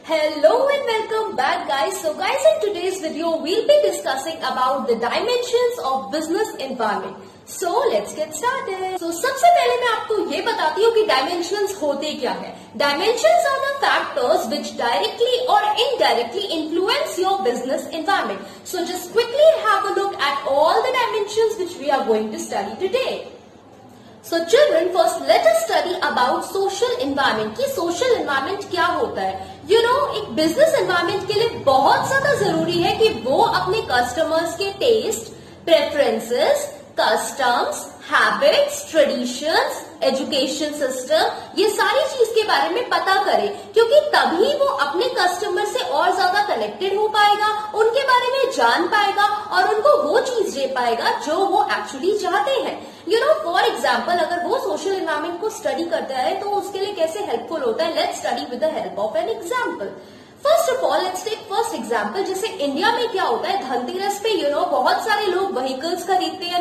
Hello and welcome back guys. So guys, in today's video we'll be discussing about the dimensions of business environment. So let's get started. So सबसे पहले मैं आपको ये बताती हूँ कि dimensions होते क्या है. Dimensions are the factors which directly or indirectly influence your business environment. So just quickly have a look at all the dimensions which we are going to study today. So children, first let us study about social environment कि social environment क्या होता है. एक business environment के लिए बहुत ज्यादा जरूरी है कि वो अपने कस्टमर्स के taste, preferences, customs, habits, traditions, education system, ये सारी चीज के बारे में पता करे, क्योंकि तभी वो अपने कस्टमर से और ज्यादा कनेक्टेड हो पाएगा, उनके बारे में जान पाएगा और उनको वो चीज दे पाएगा जो वो एक्चुअली चाहते हैं. फॉर एग्जाम्पल, अगर वो सोशल एनवायरनमेंट को स्टडी करता है तो उसके लिए कैसे हेल्पफुल होता है. Let's study with the help of an example. First of all let's take first example. जैसे इंडिया में क्या होता है, धनतेरस पे बहुत सारे लोग व्हीकल्स खरीदते हैं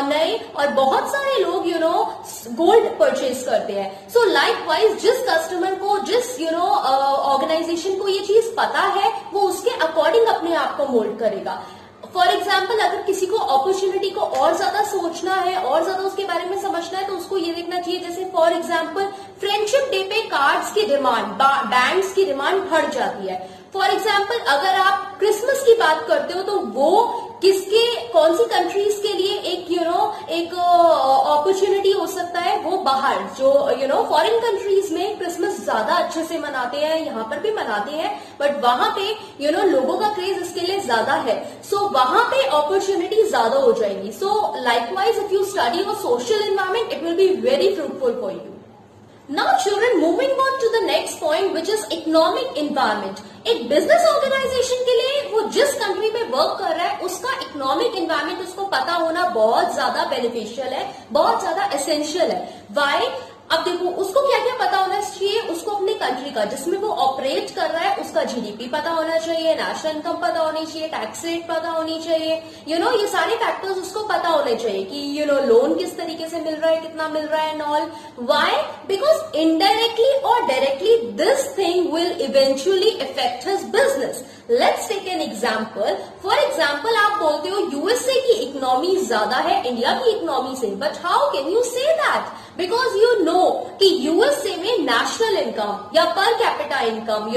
नए और बहुत सारे लोग गोल्ड परचेज करते हैं. सो लाइकवाइज जिस कस्टमर को, जिस ऑर्गेनाइजेशन को ये चीज पता है, वो उसके अकॉर्डिंग अपने आप को मोल्ड करेगा. फॉर एग्जाम्पल, अगर किसी को अपॉर्चुनिटी को और ज्यादा सोचना है, और ज्यादा उसके बारे में समझना है, तो उसको ये देखना चाहिए. जैसे फॉर एग्जाम्पल फ्रेंडशिप डे पे कार्ड्स की डिमांड, बैंड्स की डिमांड बढ़ जाती है. फॉर एग्जाम्पल, अगर आप क्रिसमस की बात करते हो तो वो कौन सी कंट्रीज के लिए एक अपॉर्चुनिटी हो सकता है, वो बाहर जो फॉरेन कंट्रीज में क्रिसमस ज्यादा अच्छे से मनाते हैं, यहाँ पर भी मनाते हैं, बट वहां पे लोगों का क्रेज इसके लिए ज्यादा है. सो वहां पे अपॉर्चुनिटी ज्यादा हो जाएंगी. सो likewise if you study your social environment, it will be very fruitful for you. Now children, moving on to the next point, which is economic environment. एक बिजनेस ऑर्गेनाइजेशन के लिए वो जिस कंट्री में वर्क कर रहा है उसका इकोनॉमिक एनवायरनमेंट उसको पता होना बहुत ज्यादा बेनिफिशियल है, बहुत ज्यादा एसेंशियल है. वाई? अब देखो, उसको क्या क्या पता होना चाहिए. उसको अपनी कंट्री का, जिसमें वो ऑपरेट कर रहा है, उसका जीडीपी पता होना चाहिए, नेशनल इनकम पता होनी चाहिए, टैक्स रेट पता होनी चाहिए. ये सारे फैक्टर्स उसको पता होने चाहिए कि लोन किस तरीके से मिल रहा है, कितना मिल रहा है and all. Why? Because indirectly और directly this thing will eventually affect his business. Let's take an example. For example, आप बोलते हो यूएसए की इकोनॉमी ज्यादा है इंडिया की इकोनॉमी से, but how can you say that? Because you know कि यूएसए में नेशनल इनकम या per capita income,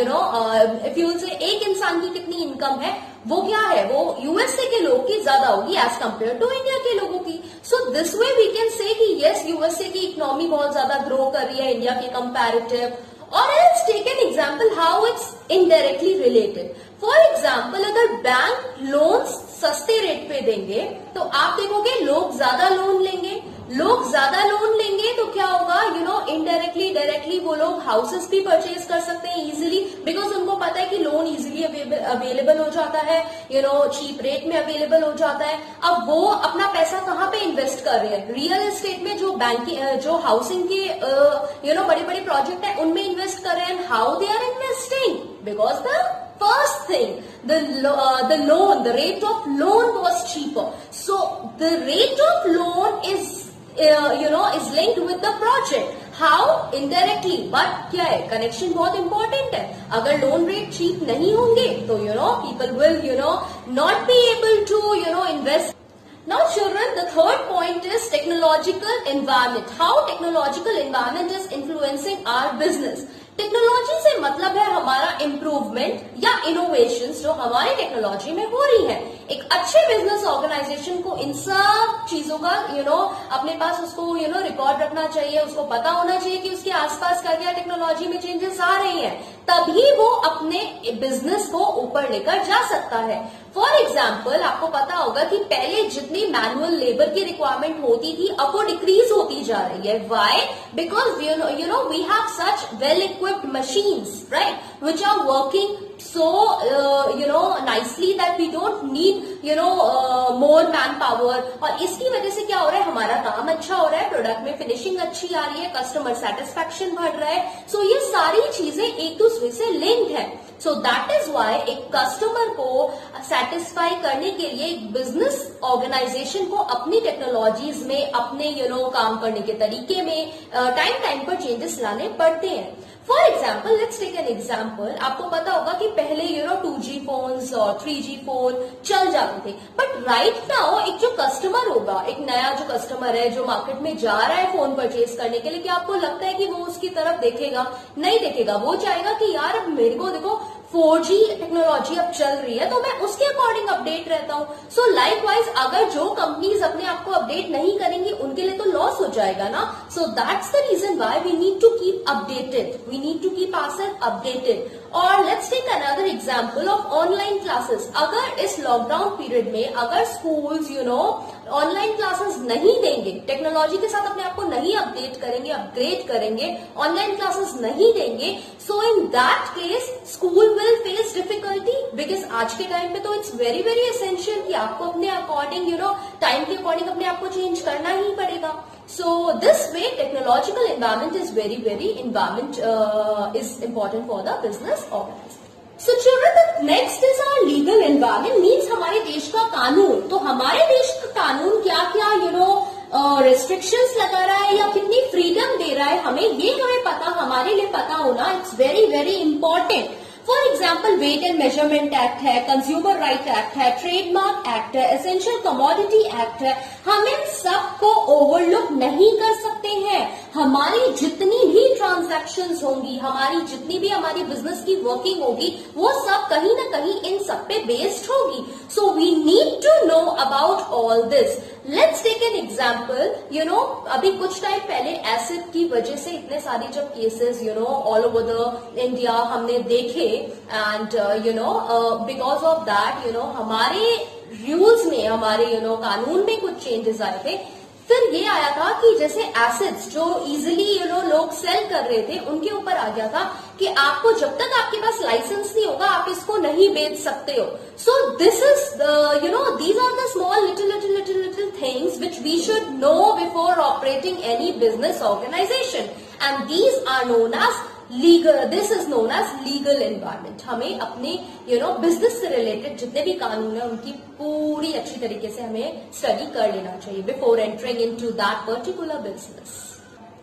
if you से एक इंसान की कितनी इनकम है, वो क्या है, वो यूएसए के लोग की ज्यादा होगी एज कम्पेयर टू इंडिया के लोगों की. So this way we can say कि यस, यूएसए की इकोनॉमी बहुत ज्यादा ग्रो कर रही है इंडिया के कंपैरेटिव. और let's take an example how it's indirectly related. For example, अगर बैंक लोन सस्ते रेट पे देंगे तो आप देखोगे लोग ज्यादा लोन लेंगे. लोग ज्यादा लोन लेंगे तो क्या होगा, इनडायरेक्टली डायरेक्टली वो लोग हाउसेस भी परचेज कर सकते हैं इजीली, बिकॉज उनको पता है कि लोन इजीली अवेलेबल हो जाता है, चीप रेट में अवेलेबल हो जाता है. अब वो अपना पैसा कहाँ पे इन्वेस्ट कर रहे हैं? रियल एस्टेट में, जो हाउसिंग के बड़े बड़े प्रोजेक्ट है उनमें इन्वेस्ट कर रहे हैं. How they are investing? Because the first thing, the rate of loan was cheaper. So the rate of loan is linked with the project. How? Indirectly. But क्या है, कनेक्शन बहुत इंपॉर्टेंट है. अगर लोन रेट चीप नहीं होंगे तो people will not be able to invest. Now children, the third point is technological environment. How technological environment is influencing our business. Technology से मतलब है हमारा इम्प्रूवमेंट या इनोवेशंस जो हमारी टेक्नोलॉजी में हो रही है. एक अच्छे बिजनेस ऑर्गेनाइजेशन को इन सब चीजों का अपने पास उसको रिकॉर्ड रखना चाहिए. उसको पता होना चाहिए कि उसके आसपास क्या क्या टेक्नोलॉजी में चेंजेस आ रही हैं, तभी वो अपने बिजनेस को ऊपर लेकर जा सकता है. फॉर एग्जाम्पल, आपको पता होगा कि पहले जितनी मैनुअल लेबर की रिक्वायरमेंट होती थी, अब वो डिक्रीज होती जा रही है. Why? Because we have such well equipped machines, right, which are working so nicely that we don't need more manpower. और इसकी वजह से क्या हो रहा है, हमारा काम अच्छा हो रहा है, प्रोडक्ट में फिनिशिंग अच्छी आ रही है, कस्टमर सेटिस्फैक्शन बढ़ रहा है. सो ये सारी चीजें एक दूसरे से लिंक्ड है. सो दैट इज वाई एक कस्टमर को सेटिस्फाई करने के लिए एक बिजनेस ऑर्गेनाइजेशन को अपनी टेक्नोलॉजीज में, अपने काम करने के तरीके में टाइम पर चेंजेस लाने पड़ते हैं. For example, let's take an example, आपको पता होगा कि पहले 2G फोन्स और 3G फोन चल जाते थे, बट राइट नाउ एक जो कस्टमर होगा, एक नया जो कस्टमर है जो मार्केट में जा रहा है फोन परचेज करने के लिए, क्या आपको लगता है कि वो उसकी तरफ देखेगा? नहीं देखेगा। वो चाहेगा कि यार अब मेरे को देखो 4G टेक्नोलॉजी अब चल रही है तो मैं उसके अकॉर्डिंग अपडेट रहता हूं। सो लाइकवाइज अगर जो कंपनीज अपने आप को अपडेट नहीं करेंगी उनके लिए तो लॉस हो जाएगा ना। So that's the reason why we need to keep updated, we need to keep ourself updated. और let's take another example of online classes. अगर इस लॉकडाउन पीरियड में अगर स्कूल्स ऑनलाइन क्लासेस नहीं देंगे, टेक्नोलॉजी के साथ अपने आप को नहीं अपडेट करेंगे, अपग्रेड करेंगे, ऑनलाइन क्लासेस नहीं देंगे, so in that case school will face difficulty, because आज के टाइम पे तो इट्स वेरी वेरी एसेंशियल कि आपको अपने अकॉर्डिंग टाइम के अकॉर्डिंग अपने आप को चेंज करना ही पड़ेगा। So this way technological environment is very is important for the business organization. So children, the next is our legal environment, means हमारे देश का कानून। तो हमारे देश का कानून क्या क्या रेस्ट्रिक्शंस लगा रहा है या कितनी फ्रीडम दे रहा है, हमें पता, हमारे लिए पता होना it's very very important. For example, weight and measurement act है, कंज्यूमर राइट एक्ट है, ट्रेडमार्क एक्ट है, एसेंशियल कमोडिटी एक्ट है। हम इन सबको ओवरलुक नहीं कर सकते हैं। हमारी जितनी भी ट्रांजैक्शंस होंगी, हमारी बिजनेस की वर्किंग होगी, वो सब कहीं ना कहीं इन सब पे बेस्ड होगी। So we need to know about all this. Let's take an example, अभी कुछ टाइम पहले एसिड की वजह से इतने सारे जब cases all over the India हमने देखे, एंड बिकॉज ऑफ दैट हमारे रूल्स में, हमारे कानून में कुछ चेंजेस आए थे। फिर ये आया था कि जैसे एसिड्स जो इजिली लोग सेल कर रहे थे, उनके ऊपर आ गया था कि आपको जब तक आपके पास लाइसेंस नहीं होगा आप इसको नहीं बेच सकते हो। So this is these are the small little things which we should know before operating any business organisation, and these are known as legal, this is known as legal environment. हमें अपने बिजनेस से related जितने भी कानून है उनकी पूरी अच्छी तरीके से हमें स्टडी कर लेना चाहिए before entering into that particular business.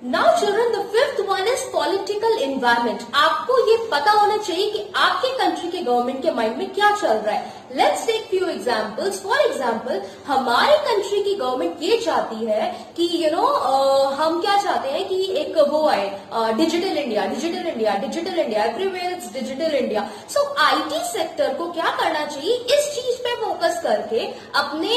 Now children, the fifth one is political environment. आपको ये पता होना चाहिए कि आपके कंट्री के गवर्नमेंट के माइंड में क्या चल रहा है। Let's take few examples. For example, हमारे कंट्री की गवर्नमेंट ये चाहती है कि हम क्या चाहते हैं कि एक वो आए digital India, everywhere it's digital India. So IT sector को क्या करना चाहिए, इस चीज पे फोकस करके अपने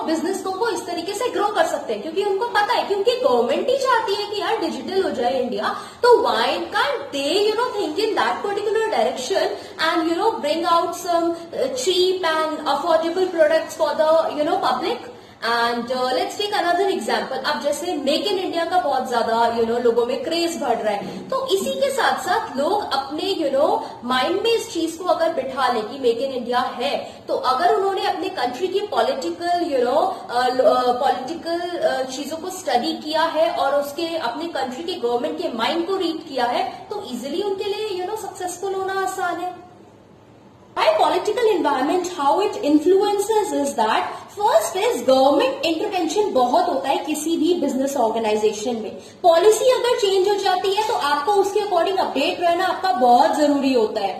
बिजनेस को इस तरीके से ग्रो कर सकते हैं, क्योंकि उनको पता है, क्योंकि गवर्नमेंट ही चाहती है कि यार डिजिटल हो जाए इंडिया, तो why can't they think in that particular direction and bring out some cheap and affordable products for the public. And let's take another example. अब जैसे मेक इन इंडिया का बहुत ज्यादा लोगों में क्रेज बढ़ रहा है, तो इसी के साथ साथ लोग अपने माइंड में इस चीज को अगर बिठा ले कि मेक इन इंडिया है, तो अगर उन्होंने अपने कंट्री की पॉलिटिकल चीजों को स्टडी किया है और उसके अपने कंट्री के गवर्नमेंट के माइंड को रीड किया है, तो इजिली उनके लिए सक्सेसफुल होना आसान है। By political environment, how it influences is that first is government intervention बहुत होता है किसी भी बिजनेस ऑर्गेनाइजेशन में। पॉलिसी अगर चेंज हो जाती है तो आपको उसके अकॉर्डिंग अपडेट रहना आपका बहुत जरूरी होता है।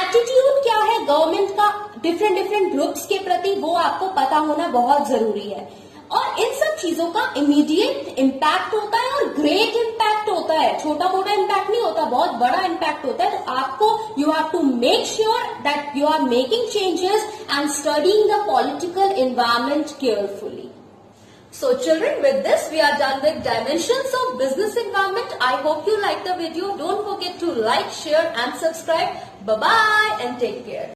एटीट्यूड क्या है गवर्नमेंट का डिफरेंट ग्रुप्स के प्रति, वो आपको पता होना बहुत जरूरी है। और इन सब चीजों का इमीडिएट इम्पैक्ट होता है और ग्रेट इम्पैक्ट होता है, छोटा मोटा इम्पैक्ट नहीं होता, बहुत बड़ा इम्पैक्ट होता है। तो आपको you have to make sure that you are making changes and studying the political environment carefully. So children, with this we are done with dimensions of business environment. I hope you like the video. Don't forget to like, share and subscribe. Bye bye and take care.